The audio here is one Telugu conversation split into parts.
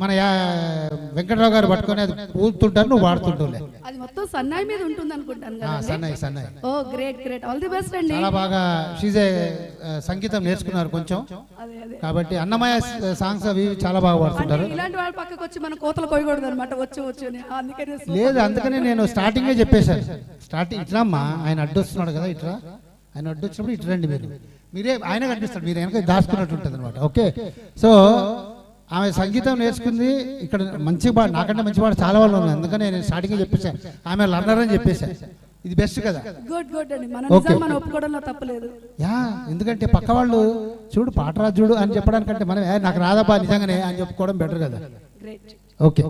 మన వెంకటరావు గారు పట్టుకొని అది పూతుంటారు, నువ్వు వాడుతుంటావులే. అది మొత్తం సన్నాయి మీద ఉంటుంది అనుకుంటాను కదా. సన్నాయి. Oh great great, all the best అండి. చాలా బాగా షీజే సంగీతం నేర్చుకున్నారు కొంచెం, కాబట్టి అన్నమయ్య సాంగ్స్ అవి చాలా బాగా పాడుతుంటారు. ఇలాంటి వాళ్ళ పక్కకు వచ్చి మనం కోతలు కోయకూడదు అనమాట, వచ్చి అందుకనే లేదు, అందుకనే నేను స్టార్టింగే చెప్పేశాను. స్టార్టింగ్ ఇట్లా అమ్మా, ఆయన అడ్డొస్తున్నాడు కదా, ఇట్లా ఆయన అడ్డొచ్చినప్పుడు ఇటు రండి, మీరే ఆయన కనిపిస్తాడు, మీరు వెనక దాచుకున్నట్టు ఉంటుంది అనమాట. ఓకే, సో ఆమె సంగీతం నేర్చుకుంది ఇక్కడ, మంచిగా నాకంటే మంచి పాట చాలా వాళ్ళు ఉన్నారు, అందుకని నేను స్టార్టింగ్ చెప్పేశాను ఆమె లర్నర్ అని చెప్పేశాను. ఇది బెస్ట్ కదా. గుడ్ అండి, మనం ఒప్పుకోవడంలో తప్పలేదు. ఎందుకంటే పక్క వాళ్ళు చూడు పాటరాజు చూడు అని చెప్పడానికంటే మనం నాకు రాదబ్బా నిజంగానే అని చెప్పుకోవడం బెటర్ కదా. ఓకే.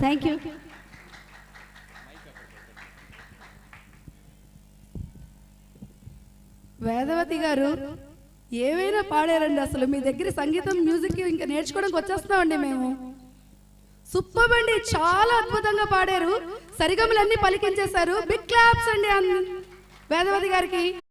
Thank you. వేదవతి గారు ఏవైనా పాడారండి. అసలు మీ దగ్గర సంగీతం మ్యూజిక్ ఇంకా నేర్చుకోవడానికి వచ్చేస్తామండి మేము. సూపర్ అండి, చాలా అద్భుతంగా పాడారు, సరిగమలన్నీ పలికించేశారు. బిగ్ క్లాప్స్ అండి వేదవతి గారికి.